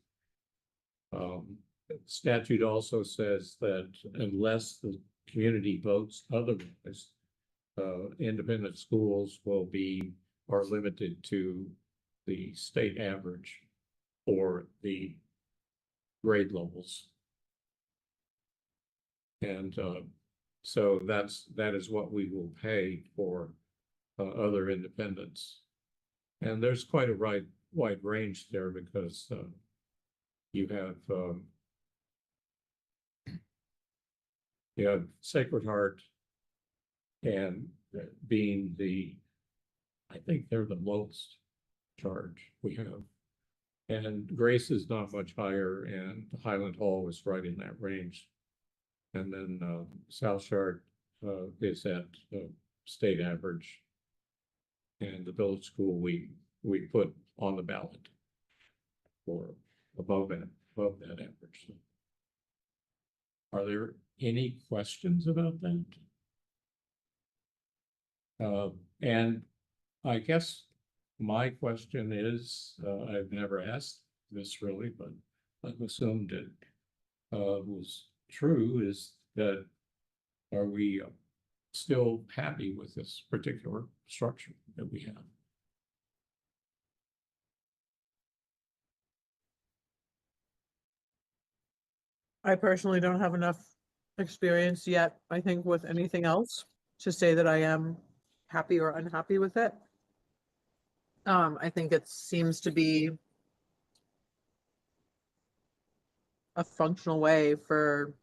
Statute also says that unless the community votes otherwise, independent schools are limited to the state average or the grade levels. And so that is what we will pay for other independents. And there's quite a wide range there, because you have Sacred Heart and being I think they're the lowest charge we have. And Grace is not much higher, and Highland Hall was right in that range. And then South Shore is at state average. And the village school we put on the ballot for above that average. Are there any questions about that? And I guess my question is, I've never asked this really, but I've assumed it was true, is that are we still happy with this particular structure that we have? I personally don't have enough experience yet, I think, with anything else to say that I am happy or unhappy with it. I think it seems to be a functional way for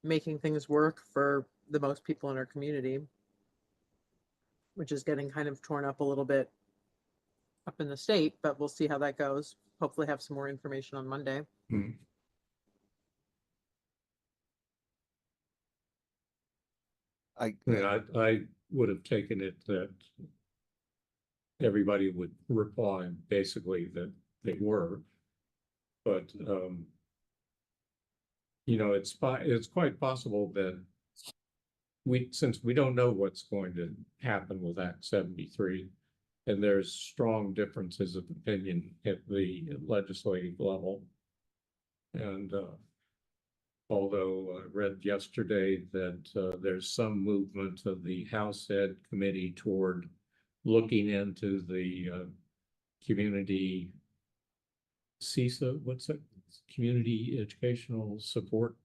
making things work for the most people in our community, which is getting kind of torn up a little bit up in the state, but we'll see how that goes. Hopefully have some more information on Monday. Hmm. I would have taken it that everybody would reply basically that they were, but you know, it's quite possible that since we don't know what's going to happen with Act 73, and there's strong differences of opinion at the legislative level. And although I read yesterday that there's some movement of the House Ed Committee toward looking into the community CISA, what's it? Community Educational Support.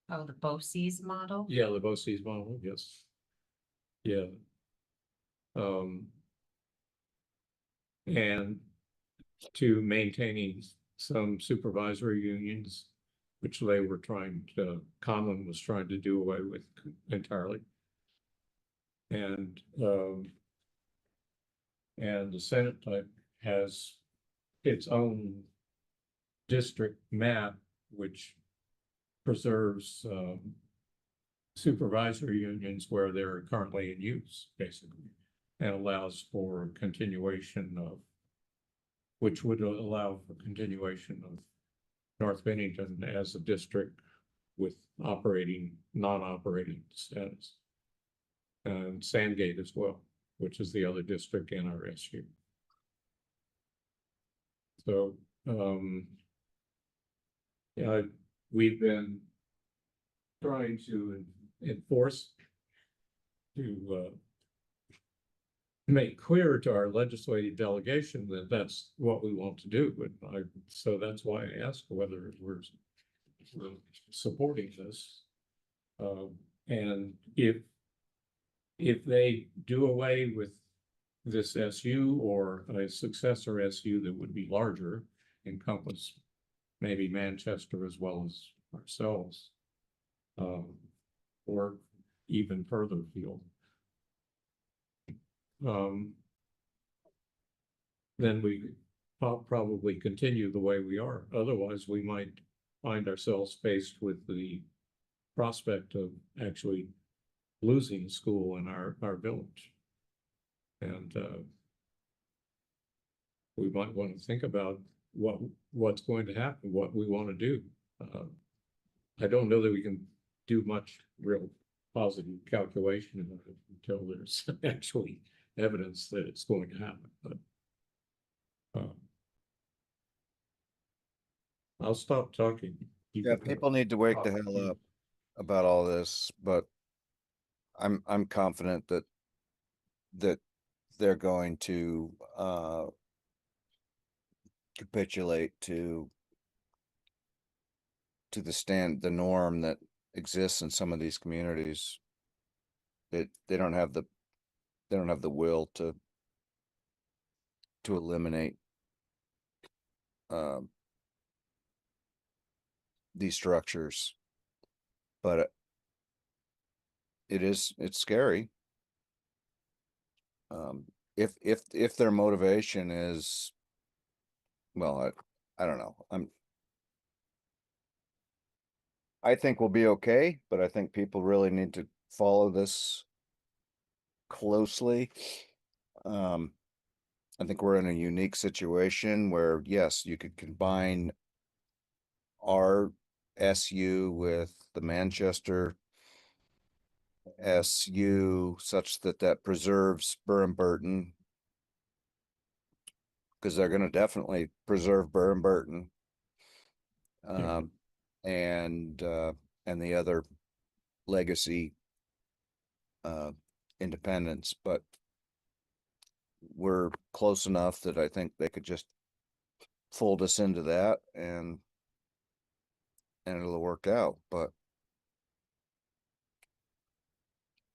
Oh, the BOCES model? Yeah, the BOCES model, yes. Yeah. And to maintaining some supervisory unions, which they were Conlon was trying to do away with entirely. And the Senate type has its own district map, which preserves supervisory unions where they're currently in use, basically, and allows for continuation of, which would allow for continuation of North Bennington as a district with non-operating status. And Sandgate as well, which is the other district in our SU. So, yeah, we've been trying to enforce, to make clear to our legislative delegation that that's what we want to do. And so that's why I asked whether we're supporting this. And if they do away with this SU or a successor SU that would be larger, encompass maybe Manchester as well as ourselves, or even further afield, then we probably continue the way we are. Otherwise, we might find ourselves faced with the prospect of actually losing school in our village. And we might want to think about what's going to happen, what we want to do. I don't know that we can do much real positive calculation of it until there's actually evidence that it's going to happen. But I'll stop talking. Yeah, people need to wake the hell up about all this, but I'm confident that they're going to capitulate to the norm that exists in some of these communities. They don't have the will to eliminate these structures, but it's scary. If their motivation is, well, I don't know. I think we'll be okay, but I think people really need to follow this closely. I think we're in a unique situation where, yes, you could combine our SU with the Manchester SU such that preserves Burton, because they're going to definitely preserve Burton, and the other legacy independents, but we're close enough that I think they could just fold us into that and it'll work out. But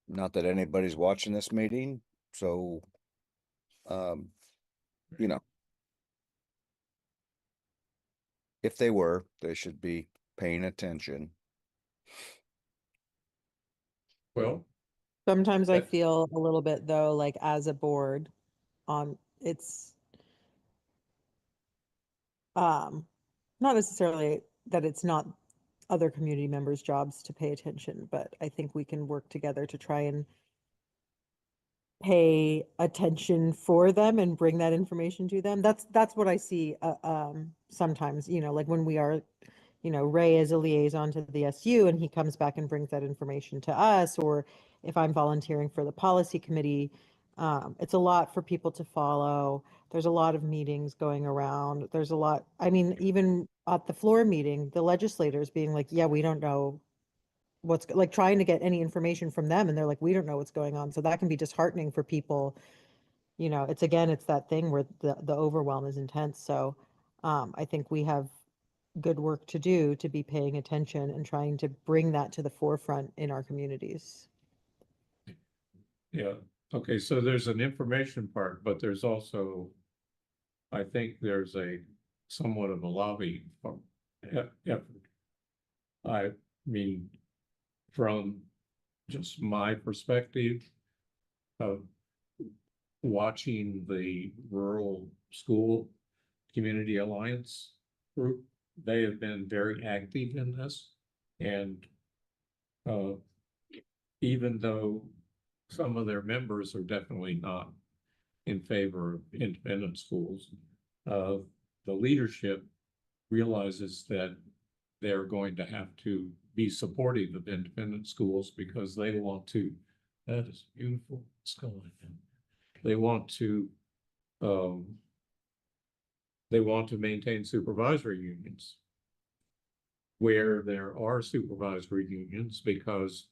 not that anybody's watching this meeting, so you know, if they were, they should be paying attention. Well, Sometimes I That- feel a little bit though, like as a board, it's not necessarily that it's not other community members' jobs to pay attention, but I think we can work together to try and pay attention for them and bring that information to them. That's what I see sometimes, like when we are Ray is a liaison to the SU and he comes back and brings that information to us, or if I'm volunteering for the policy committee, it's a lot for people to follow. There's a lot of meetings going around. There's a lot, I mean, even at the floor meeting, the legislators being like, yeah, we don't know like trying to get any information from them. And they're like, we don't know what's going on. So that can be disheartening for people. It's that thing where the overwhelm is intense. So I think we have good work to do to be paying attention and trying to bring that to the forefront in our communities. Yeah, okay, so there's an information part, but there's also, I think there's somewhat of a lobby effort. I mean, from just my perspective of watching the Rural School Community Alliance group, they have been very active in this. And even though some of their members are definitely not in favor of independent schools, the leadership realizes that they're going to have to be supportive of independent schools because they want to, that is beautiful, it's going. They want to maintain supervisory unions where there are supervisory unions, because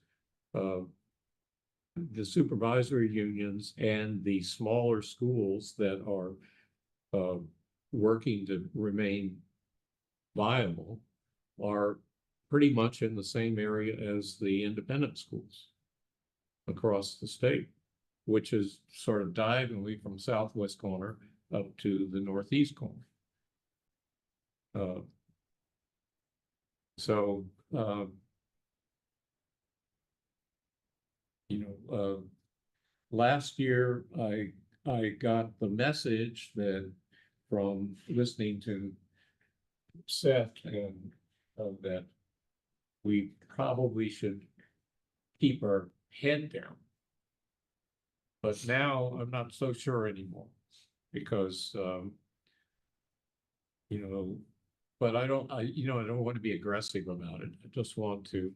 the supervisory unions and the smaller schools that are working to remain viable are pretty much in the same area as the independent schools across the state, which is sort of diagonally from southwest corner up to the northeast corner. Last year I got the message that from listening to Seth and that we probably should keep our head down. But now I'm not so sure anymore, because but I don't want to be aggressive about it. I just want to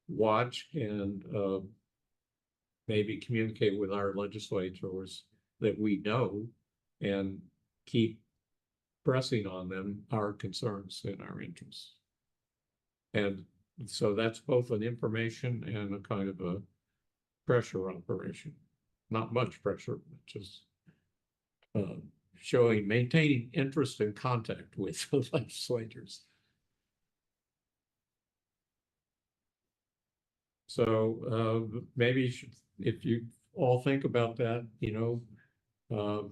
watch and maybe communicate with our legislators that we know and keep pressing on them our concerns and our interests. And so that's both an information and a kind of a pressure operation. Not much pressure, but just maintaining interest and contact with the legislators. So maybe if you all think about that, I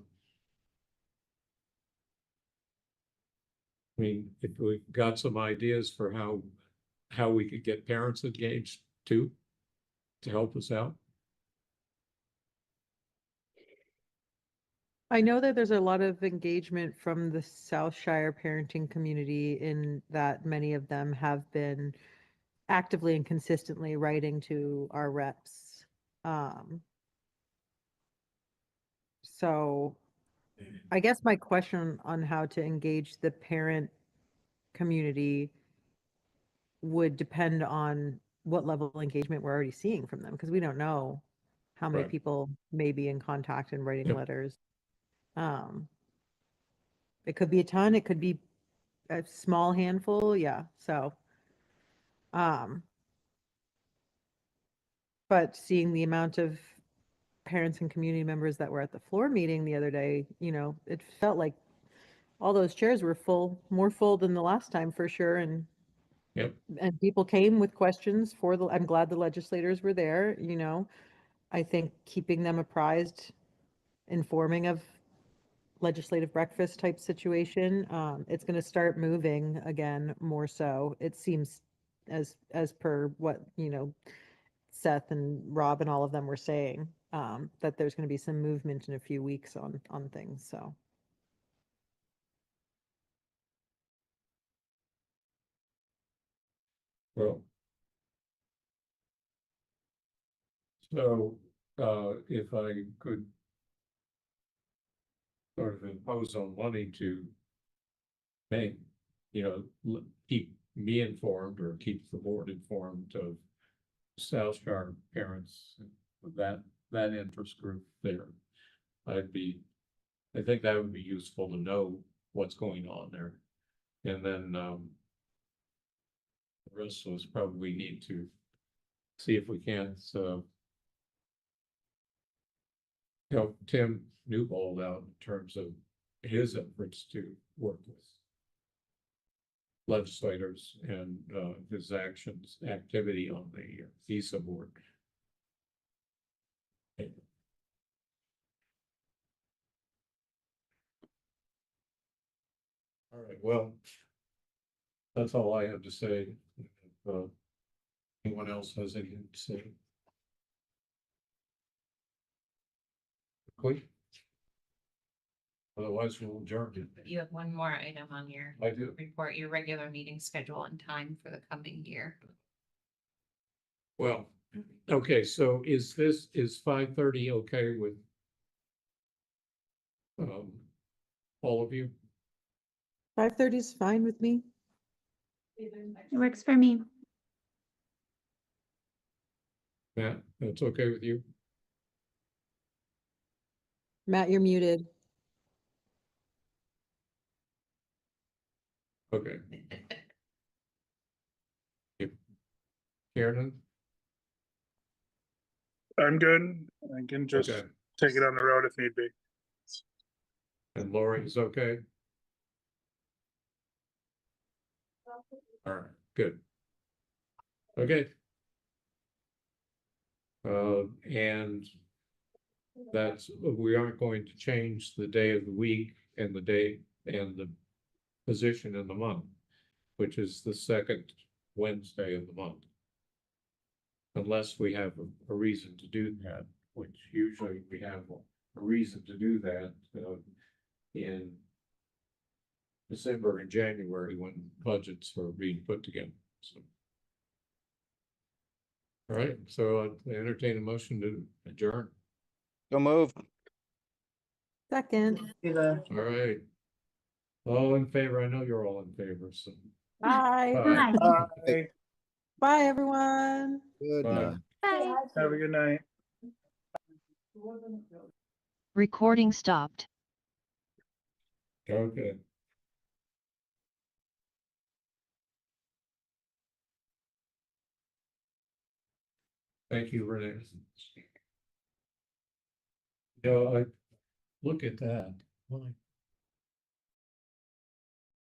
mean, if we've got some ideas for how we could get parents engaged too, to help us out. I know that there's a lot of engagement from the South Shire parenting community in that many of them have been actively and consistently writing to our reps. So I guess my question on how to engage the parent community would depend on what level of engagement we're already seeing from them, because we don't know how many Right. people may be in contact and writing Yep. letters. It could be a ton, it could be a small handful, yeah. So, but seeing the amount of parents and community members that were at the floor meeting the other day, it felt like all those chairs were full, more full than the last time for sure. And Yep. and people came with questions I'm glad the legislators were there, I think keeping them apprised, informing of legislative breakfast type situation, it's going to start moving again more so. It seems as per what, Seth and Rob and all of them were saying, that there's going to be some movement in a few weeks on things. So. Well, so if I could sort of impose on Lonnie to make, keep me informed or keep the board informed of South Shore parents, that interest group there. I think that would be useful to know what's going on there. And then, the rest of us probably need to see if we can't, help Tim Newbold out in terms of his efforts to work with legislators and, his activity on the visa board. All right, well, that's all I have to say. If, anyone else has anything to say? Quick. Otherwise, we'll adjourn it. You have one more item on your I do. report, your regular meeting schedule and time for the coming year. Well, okay, so is 5:30 okay with all of you? 5:30 is fine with me. It works for me. Matt, that's okay with you? Matt, you're muted. Okay. Karen? I'm good. I can just Okay, take it on the road if need be. and Lori is okay? All right, good. Okay. And that's, we aren't going to change the day of the week and the day and the position in the month, which is the second Wednesday of the month. Unless we have a reason to do that, which usually we have a reason to do that, in December and January when budgets are being put together, so. All right, so I entertain a motion to adjourn. So moved. Second. All right. All in favor? I know you're all in favor, so. Bye. Bye. Bye. Bye, everyone. Good Bye. night. Bye. Have a good night. Recording stopped. Okay. Thank you, Renee. I look at that. My